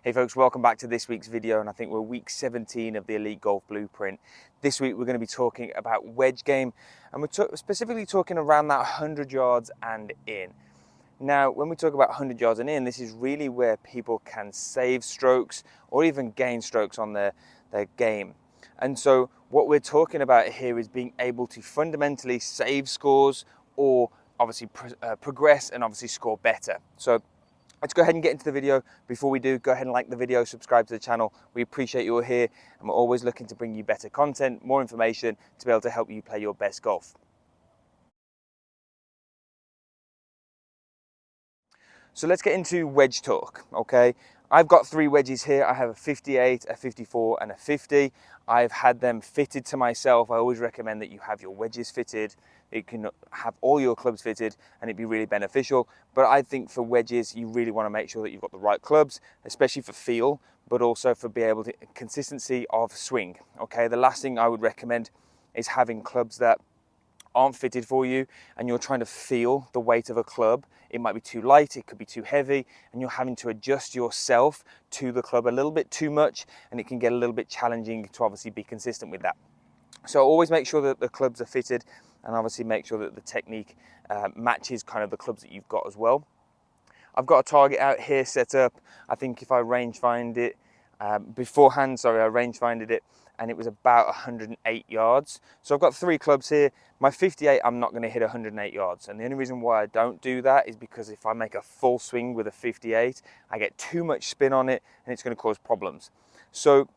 Hey folks, welcome back to this week's video, and I think we're week 17 of the Elite Golf Blueprint. This week we're going to be talking about wedge game, and we're specifically talking around that 100 yards and in. Now, when we talk about 100 yards and in, this is really where people can save strokes or even gain strokes on their game. And so what we're talking about here is being able to fundamentally save scores or obviously progress and obviously score better. So let's go ahead and get into the video. Before we do, go ahead and like the video, subscribe to the channel. We appreciate you all here, and we're always looking to bring you better content, more information to be able to help you play your best golf. So let's get into wedge talk, okay? I've got three wedges here. I have a 58, a 54, and a 50. I've had them fitted to myself. I always recommend that you have your wedges fitted. You can have all your clubs fitted and it'd be really beneficial. But I think for wedges, you really want to make sure that you've got the right clubs, especially for feel, but also for being able to consistency of swing, okay? The last thing I would recommend is having clubs that aren't fitted for you and you're trying to feel the weight of a club. It might be too light, it could be too heavy, and you're having to adjust yourself to the club a little bit too much, and it can get a little bit challenging to obviously be consistent with that. So always make sure that the clubs are fitted, and obviously make sure that the technique matches kind of the clubs that you've got as well. I've got a target out here set up. I think if I range find it beforehand, I range finded it, and it was about 108 yards. So I've got three clubs here. My 58, I'm not going to hit 108 yards. And the only reason why I don't do that is because if I make a full swing with a 58, I get too much spin on it and it's going to cause problems. So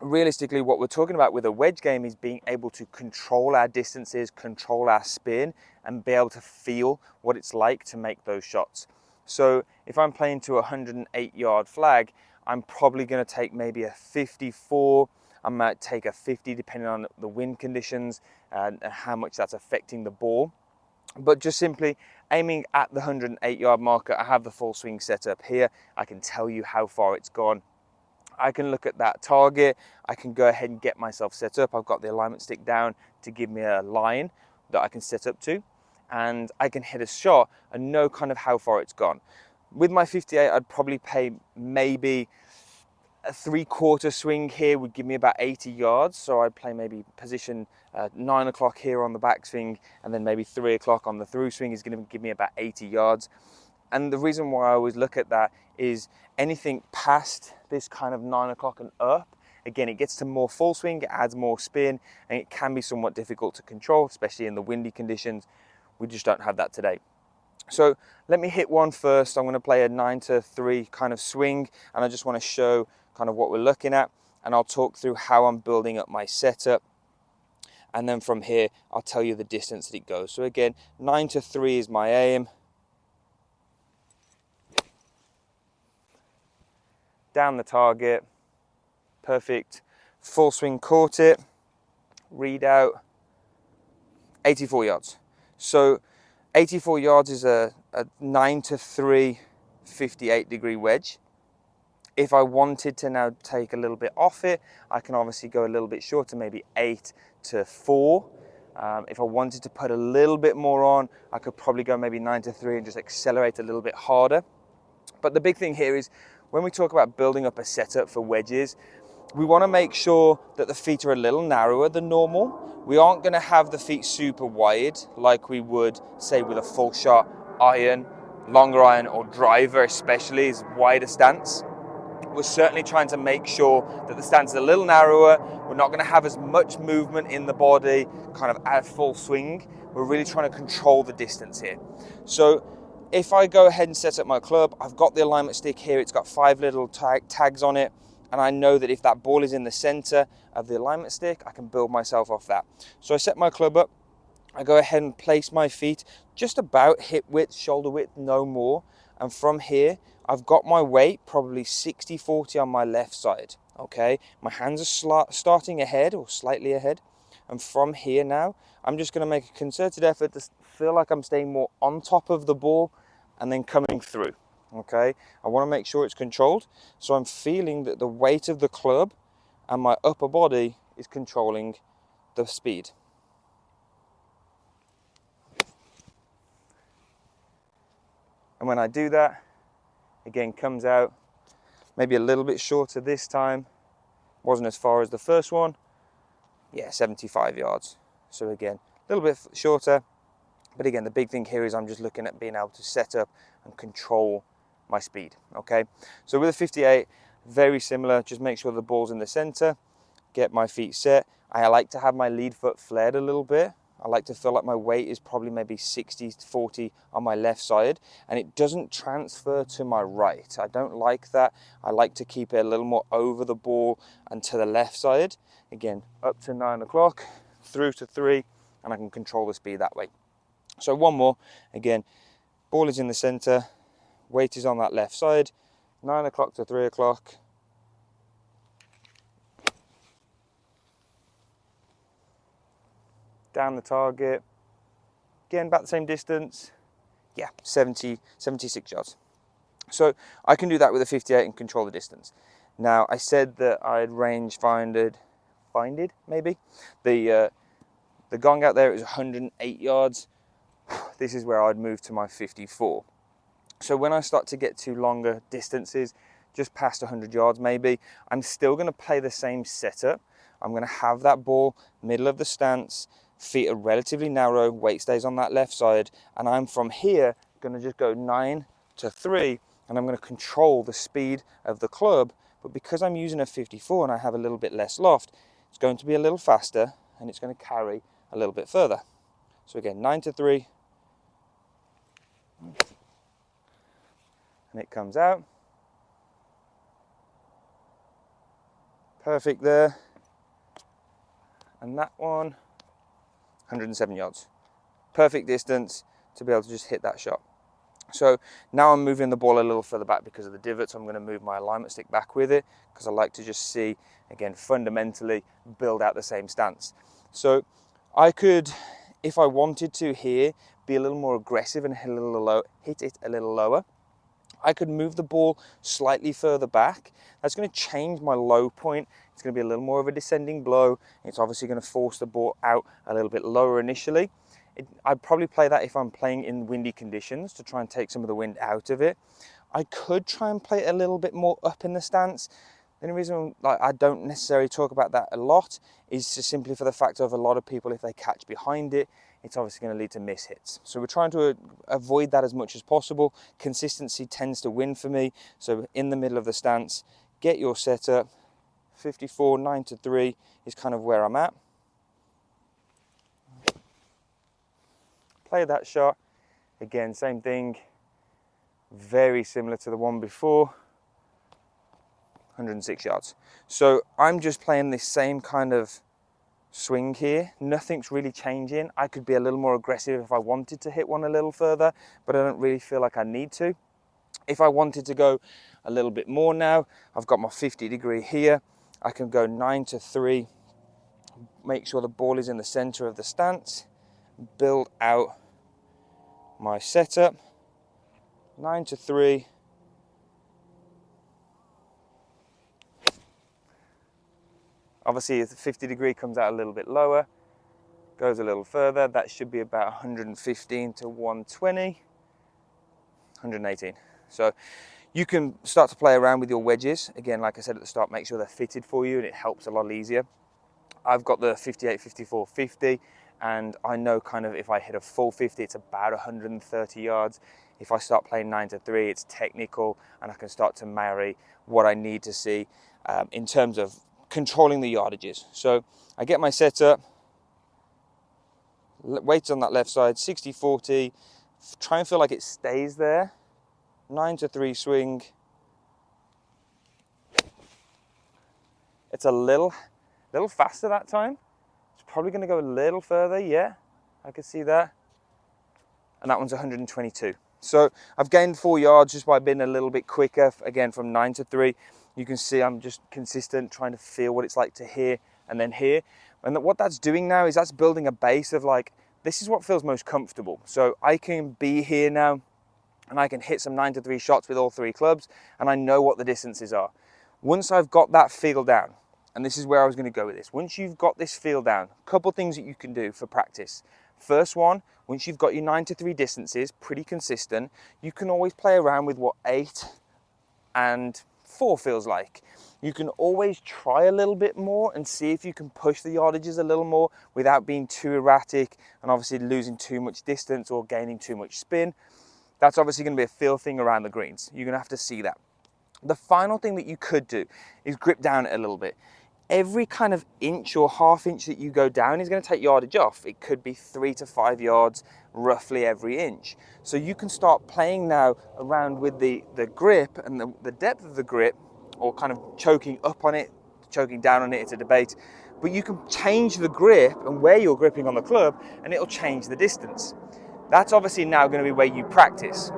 realistically, what we're talking about with a wedge game is being able to control our distances, control our spin, and be able to feel what it's like to make those shots. So if I'm playing to a 108 yard flag, I'm probably going to take maybe a 54. I might take a 50 depending on the wind conditions and how much that's affecting the ball. But just simply aiming at the 108 yard marker, I have the full swing set up here. I can tell you how far it's gone. I can look at that target. I can go ahead and get myself set up. I've got the alignment stick down to give me a line that I can set up to. And I can hit a shot and know kind of how far it's gone. With my 58, I'd probably pay maybe a 3/4 swing here would give me about 80 yards. So I'd play maybe position 9 o'clock here on the backswing, and then maybe 3 o'clock on the through swing is going to give me about 80 yards. And the reason why I always look at that is anything past this kind of 9 o'clock and up, again, it gets to more full swing, it adds more spin, and it can be somewhat difficult to control, especially in the windy conditions. We just don't have that today. So let me hit one first. I'm going to play a 9 to 3 kind of swing, and I just want to show kind of what we're looking at, and I'll talk through how I'm building up my setup. And then from here, I'll tell you the distance that it goes. So again, 9 to 3 is my aim. Down the target, perfect. Full swing, caught it, read out, 84 yards. So 84 yards is a 9 to 3, 58 degree wedge. If I wanted to now take a little bit off it, I can obviously go a little bit shorter, maybe 8 to 4. If I wanted to put a little bit more on, I could probably go maybe 9 to 3 and just accelerate a little bit harder. But the big thing here is when we talk about building up a setup for wedges, we want to make sure that the feet are a little narrower than normal. We aren't going to have the feet super wide like we would say with a full shot iron, longer iron, or driver especially is wider stance. We're certainly trying to make sure that the stance is a little narrower. We're not going to have as much movement in the body kind of at full swing. We're really trying to control the distance here. So if I go ahead and set up my club, I've got the alignment stick here. It's got 5 little tags on it. And I know that if that ball is in the center of the alignment stick, I can build myself off that. So I set my club up. I go ahead and place my feet just about hip width, shoulder width, no more. And from here, I've got my weight probably 60-40 on my left side, okay? My hands are starting ahead or slightly ahead. And from here now, I'm just gonna make a concerted effort to feel like I'm staying more on top of the ball and then coming through, okay? I wanna make sure it's controlled. So I'm feeling that the weight of the club and my upper body is controlling the speed. And when I do that, again, comes out, maybe a little bit shorter this time. Wasn't as far as the first one. Yeah, 75 yards. So again, a little bit shorter. But again, the big thing here is I'm just looking at being able to set up and control my speed, okay? So with a 58, very similar, just make sure the ball's in the center, get my feet set. I like to have my lead foot flared a little bit. I like to feel like my weight is probably maybe 60-40 on my left side, and it doesn't transfer to my right. I don't like that. I like to keep it a little more over the ball and to the left side. Again, up to 9 o'clock, through to 3, and I can control the speed that way. So one more, again, ball is in the center, weight is on that left side, 9 o'clock to 3 o'clock. Down the target, again, about the same distance, yeah, 76 yards. So I can do that with a 58 and control the distance. Now, I said that I'd range finded maybe. The gong out there is 108 yards. This is where I'd move to my 54. So when I start to get to longer distances, just past 100 yards maybe, I'm still going to play the same setup. I'm going to have that ball middle of the stance, feet are relatively narrow, weight stays on that left side, and I'm from here going to just go 9 to 3, and I'm going to control the speed of the club. But because I'm using a 54 and I have a little bit less loft, it's going to be a little faster and it's going to carry a little bit further. So again, 9 to 3, and it comes out. Perfect there. And that one, 107 yards. Perfect distance to be able to just hit that shot. So now I'm moving the ball a little further back because of the divots. I'm going to move my alignment stick back with it because I like to just see, again, fundamentally build out the same stance. So I could, if I wanted to here, be a little more aggressive and hit it a little lower. I could move the ball slightly further back. That's going to change my low point. It's going to be a little more of a descending blow. It's obviously going to force the ball out a little bit lower initially. I'd probably play that if I'm playing in windy conditions to try and take some of the wind out of it. I could try and play it a little bit more up in the stance. The only reason I don't necessarily talk about that a lot is just simply for the fact of a lot of people, if they catch behind it, it's obviously going to lead to miss hits. So we're trying to avoid that as much as possible. Consistency tends to win for me. So in the middle of the stance, get your setup. 54, 9 to 3 is kind of where I'm at. Play that shot. Again, same thing. Very similar to the one before. 106 yards. So I'm just playing this same kind of swing here. Nothing's really changing. I could be a little more aggressive if I wanted to hit one a little further, but I don't really feel like I need to. If I wanted to go a little bit more now, I've got my 50 degree here. I can go 9 to 3, make sure the ball is in the center of the stance, build out my setup, 9 to 3. Obviously, if the 50 degree comes out a little bit lower, goes a little further, that should be about 115 to 120, 118. So you can start to play around with your wedges. Again, like I said at the start, make sure they're fitted for you and it helps a lot easier. I've got the 58, 54, 50, and I know kind of if I hit a full 50, it's about 130 yards. If I start playing 9 to 3, it's technical and I can start to marry what I need to see in terms of controlling the yardages. So I get my setup, weights on that left side, 60, 40, try and feel like it stays there. 9 to 3 swing. It's a little faster that time. It's probably going to go a little further. Yeah, I can see that. And that one's 122. So I've gained 4 yards just by being a little bit quicker. Again, from 9 to 3, you can see I'm just consistent, trying to feel what it's like to hear and then hear. And what that's doing now is that's building a base of like, this is what feels most comfortable. So I can be here now and I can hit some 9 to 3 shots with all 3 clubs, and I know what the distances are. Once I've got that feel down, and this is where I was going to go with this, once you've got this feel down, a couple things that you can do for practice. First one, once you've got your 9 to 3 distances pretty consistent, you can always play around with what 8 and 4 feels like. You can always try a little bit more and see if you can push the yardages a little more without being too erratic and obviously losing too much distance or gaining too much spin. That's obviously going to be a feel thing around the greens. You're going to have to see that. The final thing that you could do is grip down it a little bit. Every kind of inch or half inch that you go down is going to take yardage off. It could be 3 to 5 yards roughly every inch. So you can start playing now around with the grip and the depth of the grip, or kind of choking up on it, choking down on it, it's a debate. But you can change the grip and where you're gripping on the club, and it'll change the distance. That's obviously now going to be where you practice.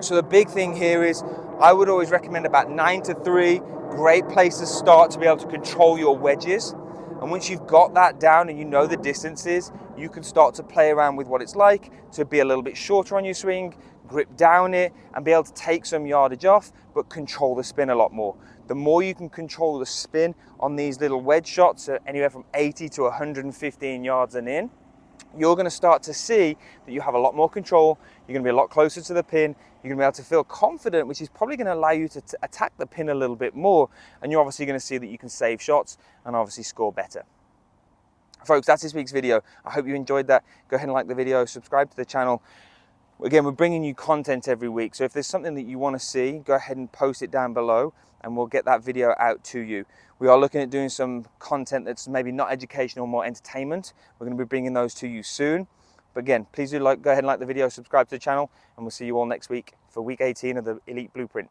So the big thing here is I would always recommend about 9 to 3, great place to start to be able to control your wedges. And once you've got that down and you know the distances, you can start to play around with what it's like to be a little bit shorter on your swing, grip down it, and be able to take some yardage off, but control the spin a lot more. The more you can control the spin on these little wedge shots, so anywhere from 80 to 115 yards and in, you're going to start to see that you have a lot more control. You're going to be a lot closer to the pin. You're going to be able to feel confident, which is probably going to allow you to attack the pin a little bit more. And you're obviously going to see that you can save shots and obviously score better. Folks, that's this week's video. I hope you enjoyed that. Go ahead and like the video, subscribe to the channel. Again, we're bringing you content every week. So if there's something that you want to see, go ahead and post it down below and we'll get that video out to you. We are looking at doing some content that's maybe not educational, more entertainment. We're going to be bringing those to you soon. But again, please do go ahead and like the video, subscribe to the channel, and we'll see you all next week for week 18 of the Elite Blueprint.